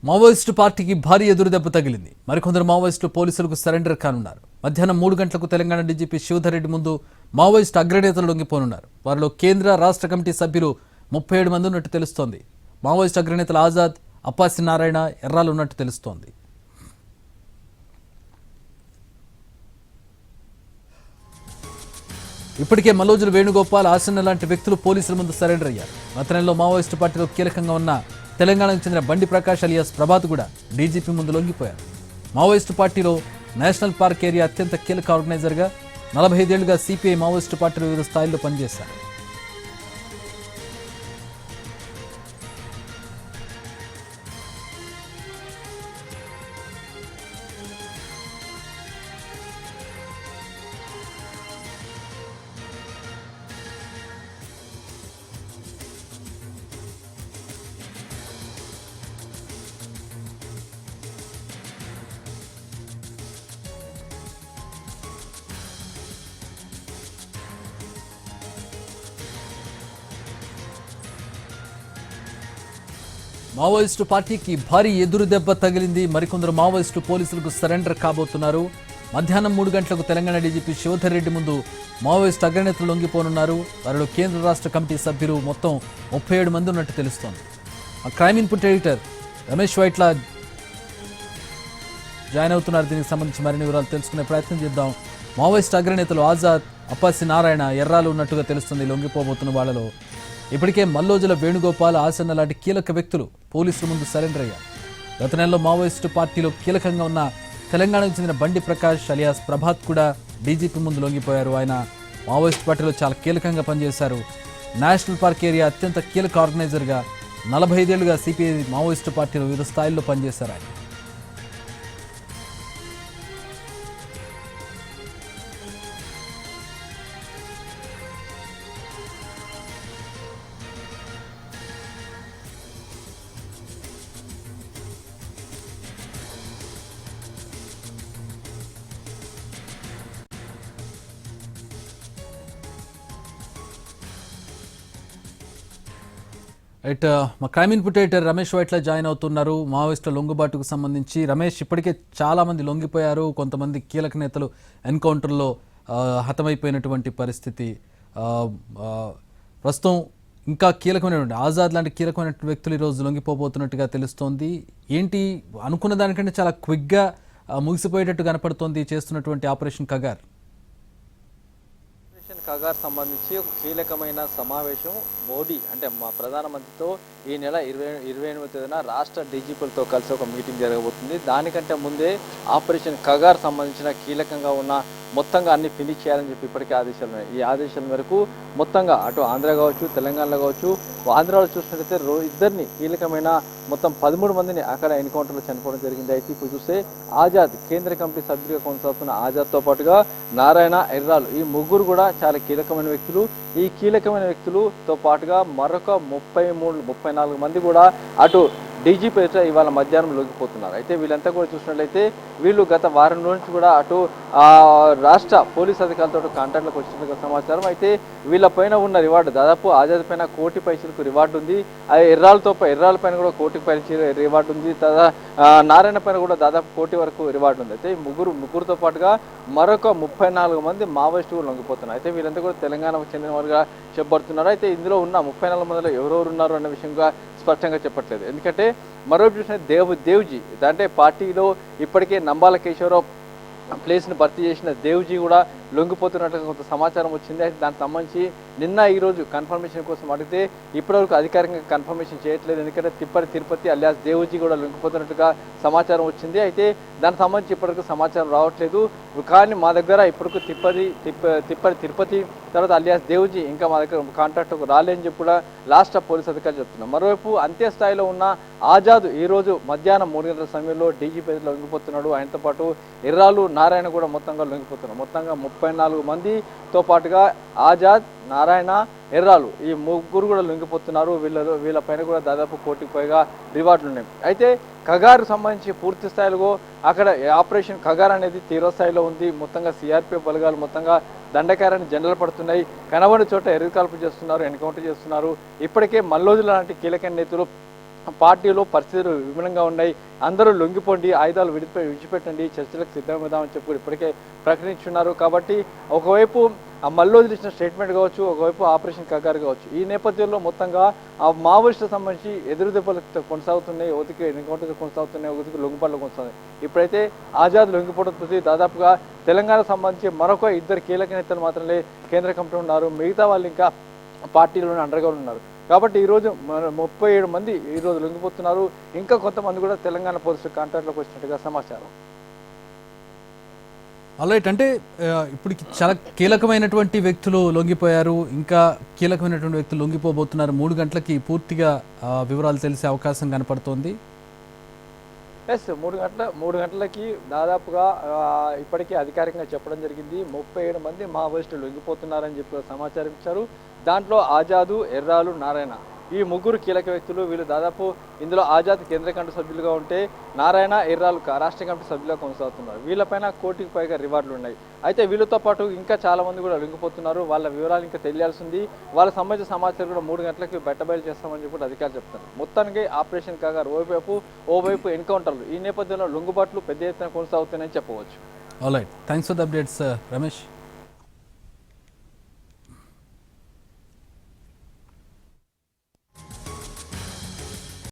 Maoist పార్టీకి భారీ ఎదురుదెబ్బ తగిలింది. మరికొందరు మావోయిస్టులు పోలీసులకు సరెండర్ కానున్నారు. మధ్యాహ్నం 3 గంటలకు తెలంగాణ డీజీపీ శివధర్ రెడ్డి ముందు మావోయిస్టు అగ్రనేతలు లొంగిపోనున్నారు. వారిలో కేంద్ర రాష్ట్ర కమిటీ సభ్యులు 37 మంది ఉన్నట్టు తెలుస్తోంది. మావోయిస్టు అగ్రనేతలు ఆజాద్, అప్పాసి నారాయణ, ఎర్రాలు ఉన్నట్టు తెలుస్తోంది. ఇప్పటికే మల్లోజుల వేణుగోపాల్, ఆసన్న లాంటి వ్యక్తులు పోలీసుల ముందు సరెండర్ అయ్యారు. అతనిలో మావోయిస్టు పార్టీలో కీలకంగా ఉన్న తెలంగాణకు చెందిన బండి ప్రకాష్ అలియాస్ ప్రభాత్ కూడా డీజీపీ ముందు లొంగిపోయారు. మావోయిస్టు పార్టీలో నేషనల్ పార్క్ ఏరియా అత్యంత కీలక ఆర్గనైజర్గా 45 ఏళ్లుగా సిపిఐ మావోయిస్టు పార్టీలో వివిధ స్థాయిల్లో పనిచేశారు. మావోయిస్టు పార్టీకి భారీ ఎదురు దెబ్బ తగిలింది. మరికొందరు మావోయిస్టు పోలీసులకు సరెండర్ కాబోతున్నారు. మధ్యాహ్నం 3 గంటలకు తెలంగాణ డీజీపీ శివధర్ రెడ్డి ముందు మావోయిస్టు అగ్రనేతలు లొంగిపోనున్నారు. వారిలో కేంద్ర రాష్ట్ర కమిటీ సభ్యులు మొత్తం 37 మంది ఉన్నట్టు తెలుస్తోంది. Crime input editor Ramesh Vaitla join అవుతున్నారు. దీనికి సంబంధించి మరిన్ని వివరాలు తెలుసుకునే ప్రయత్నం చేద్దాం. మావోయిస్టు అగ్రనేతలు ఆజాద్, అప్పాసి నారాయణ, ఎర్రాలు ఉన్నట్టుగా తెలుస్తుంది. లొంగిపోబోతున్న వాళ్లలో ఇప్పటికే మల్లోజుల వేణుగోపాల్, ఆసన్న లాంటి కీలక వ్యక్తులు పోలీసుల ముందు సరెండర్ అయ్యారు. గత నెలలో మావోయిస్టు పార్టీలో కీలకంగా ఉన్న తెలంగాణకు చెందిన బండి ప్రకాష్ అలియాస్ ప్రభాత్ కూడా డీజీపీ ముందు లొంగిపోయారు. ఆయన మావోయిస్టు పార్టీలో చాలా కీలకంగా పనిచేశారు. నేషనల్ పార్క్ ఏరియా అత్యంత కీలక ఆర్గనైజర్గా 45 ఏళ్లుగా సిపిఐ మావోయిస్టు పార్టీలో వివిధ స్థాయిల్లో పనిచేశారు. ఆయన మా crime input editor Ramesh Vaitla join అవుతున్నారు. మావోయిస్టుల లొంగుబాటుకు సంబంధించి రమేష్, ఇప్పటికే చాలా మంది లొంగిపోయారు. కొంతమంది కీలక నేతలు ఎన్కౌంటర్లో హతమైపోయినటువంటి పరిస్థితి. ప్రస్తుతం ఇంకా కీలకమైనటువంటి ఆజాద్ లాంటి కీలకమైన వ్యక్తులు ఈరోజు లొంగిపోబోతున్నట్టుగా తెలుస్తోంది. ఏంటి, అనుకున్న దానికంటే చాలా క్విక్గా ముగిసిపోయేటట్టు కనపడుతోంది చేస్తున్నటువంటి ఆపరేషన్ కగార్. కగార్ సంబంధించి ఒక కీలకమైన సమావేశం మోడీ అంటే మా ప్రధానమంత్రితో ఈ నెల 28వ తేదీన రాష్ట్ర డీజీపీలతో కలిసి ఒక మీటింగ్ జరగబోతుంది. దానికంటే ముందే ఆపరేషన్ కగార్ సంబంధించిన కీలకంగా ఉన్న మొత్తంగా అన్ని ఫినిష్ చేయాలని చెప్పి ఇప్పటికే ఆదేశాలు ఉన్నాయి. ఈ ఆదేశాల మేరకు మొత్తంగా అటు ఆంధ్ర కావచ్చు, తెలంగాణలో కావచ్చు, ఆంధ్రాలో చూసినట్లయితే ఇద్దరిని కీలకమైన మొత్తం 13 మందిని అక్కడ ఎన్కౌంటర్లో చనిపోవడం జరిగింది. అయితే ఇప్పుడు చూస్తే ఆజాద్, కేంద్ర కమిటీ సభ్యుడిగా కొనసాగుతున్న ఆజాద్తో పాటుగా నారాయణ, ఎర్రాలు, ఈ ముగ్గురు కూడా చాలా కీలకమైన వ్యక్తులు. ఈ కీలకమైన వ్యక్తులతో పాటుగా మరొక 34 మంది కూడా అటు డీజీపీ ఇవాళ మధ్యాహ్నం లొంగిపోతున్నారు. అయితే వీళ్ళంతా కూడా చూసినట్లయితే వీళ్ళు గత వారం నుంచి కూడా అటు రాష్ట్ర పోలీస్ అధికారులతో కాంటాక్ట్లోకి వచ్చినట్టుగా సమాచారం. అయితే వీళ్ళపైన ఉన్న రివార్డు దాదాపు ఆజాద్ పైన 1 కోటి పైసలకు రివార్డు ఉంది. ఎర్రాల పైన కూడా 1 కోటి పైసలు రివార్డు ఉంది. నారాయణ పైన కూడా దాదాపు 1 కోటి వరకు రివార్డు ఉంది. అయితే ముగ్గురుతో పాటుగా మరొక 34 మంది మావోయిస్టులు లొంగిపోతున్నారు. అయితే వీళ్ళంతా కూడా తెలంగాణకు చెందిన వారుగా చెప్పబడుతున్నారు. అయితే ఇందులో ఉన్న 34 మందిలో ఎవరెవరు ఉన్నారు అన్న విషయంగా స్పష్టంగా చెప్పట్లేదు. ఎందుకంటే మరోవైపు చూసిన దేవ్జీ అంటే పార్టీలో ఇప్పటికే నంబాల కేశవరావు ప్లేస్ని భర్తీ చేసిన దేవ్జీ కూడా లొంగిపోతున్నట్లుగా కొంత సమాచారం వచ్చింది. అయితే దానికి సంబంధించి నిన్న ఈరోజు కన్ఫర్మేషన్ కోసం అడిగితే ఇప్పటివరకు అధికారికంగా కన్ఫర్మేషన్ చేయట్లేదు. ఎందుకంటే తిరుపతి అలియాస్ దేవ్జీ కూడా లొంగిపోతున్నట్టుగా సమాచారం వచ్చింది. అయితే దానికి సంబంధించి ఇప్పటివరకు సమాచారం రావట్లేదు. కానీ మా దగ్గర ఇప్పటికు తిరుపతి తర్వాత అలియాస్ దేవ్జీ ఇంకా మా దగ్గర కాంటాక్ట్కు రాలేని చెప్పి కూడా లాస్ట్ పోలీస్ అధికారులు చెప్తున్నారు. మరోవైపు అంతే స్థాయిలో ఉన్న ఆజాద్ ఈరోజు మధ్యాహ్నం 3 గంటల సమయంలో డీజీపీ లొంగిపోతున్నాడు. ఆయనతో పాటు ఎర్రాలు, నారాయణ కూడా మొత్తంగా లొంగిపోతున్నారు. మొత్తంగా 34 మందితో పాటుగా ఆజాద్, నారాయణ, ఎర్రాలు ఈ ముగ్గురు కూడా లొంగిపోతున్నారు. వీళ్ళపైన కూడా దాదాపు 1 కోటికి పైగా రివార్డులు ఉన్నాయి. అయితే కగార్ సంబంధించి పూర్తి స్థాయిలో అక్కడ ఆపరేషన్ కగార్ అనేది తీవ్రస్థాయిలో ఉంది. మొత్తంగా సిఆర్పిఎఫ్ బలగాలు మొత్తంగా దండకారాన్ని జెండలు పడుతున్నాయి. కనబడి చోట ఎరుకాల్పు చేస్తున్నారు, ఎన్కౌంటర్ చేస్తున్నారు. ఇప్పటికే మల్లోజుల లాంటి కీలక నేతలు పార్టీలో పరిస్థితులు విభిన్నంగా ఉన్నాయి, అందరూ లొంగిపోండి, ఆయుధాలు విడిచిపెట్టండి, చర్చలకు సిద్ధమవుదామని చెప్పి ఇప్పటికే ప్రకటించున్నారు. కాబట్టి ఒకవైపు ఆ మల్లోజులు ఇచ్చిన స్టేట్మెంట్ కావచ్చు, ఒకవైపు ఆపరేషన్ కగారు కావచ్చు. ఈ నేపథ్యంలో మొత్తంగా ఆ మావోయిస్టులకు సంబంధించి ఎదురు దెబ్బలు కొనసాగుతున్నాయి, ఒకటికి ఎన్కౌంటర్లు కొనసాగుతున్నాయి, ఒకటికి లొంగిపడలు కొనసాగుతున్నాయి. ఇప్పుడైతే ఆజాద్ లొంగిపోవడంతో దాదాపుగా తెలంగాణకు సంబంధించి మరొక 2 కీలక నేతలు మాత్రమే కేంద్ర కమిటీలో ఉన్నారు, మిగతా వాళ్ళు ఇంకా పార్టీలోనే అండర్గా ఉన్నారు. కాబట్టి ఈరోజు 37 మంది ఈరోజు లొంగిపోతున్నారు, ఇంకా కొంతమంది కూడా తెలంగాణ పోలీసులు కాంటాక్ట్లోకి వచ్చినట్టుగా సమాచారం. ఆల్రైట్, అంటే ఇప్పుడు చాలా కీలకమైనటువంటి వ్యక్తులు లొంగిపోయారు, ఇంకా కీలకమైనటువంటి వ్యక్తులు లొంగిపోబోతున్నారు. 3 గంటలకి పూర్తిగా వివరాలు తెలిసే అవకాశం కనపడుతోంది. ఎస్, 3 గంటలకి దాదాపుగా ఇప్పటికే అధికారికంగా చెప్పడం జరిగింది. 37 మంది మావోయిస్టులు లొంగిపోతున్నారని చెప్పి సమాచారం ఇచ్చారు. దాంట్లో ఆజాదు, ఎర్రాలు, నారాయణ ఈ 3 కీలక వ్యక్తులు. వీళ్ళు దాదాపు ఇందులో ఆజాద్ కేంద్ర కమిటీ సభ్యులుగా ఉంటే నారాయణ, ఎర్రాలు రాష్ట్ర కమిటీ సభ్యులుగా కొనసాగుతున్నారు. వీళ్ళపైన కోటికి పైగా రివార్డులు ఉన్నాయి. అయితే వీళ్ళతో పాటు ఇంకా చాలా మంది కూడా లొంగిపోతున్నారు. వాళ్ళ వివరాలు ఇంకా తెలియాల్సింది. వాళ్ళకి సంబంధించిన సమాచారం కూడా 3 గంటలకి బయటబయలు చేస్తామని చెప్పి అధికారులు చెప్తారు. మొత్తానికి ఆపరేషన్ కాగా ఓవైపు ఎన్కౌంటర్లు, ఈ నేపథ్యంలో లొంగుబాట్లు పెద్ద ఎత్తున కొనసాగుతున్నాయని చెప్పవచ్చు. Alright, thanks for the updates Ramesh.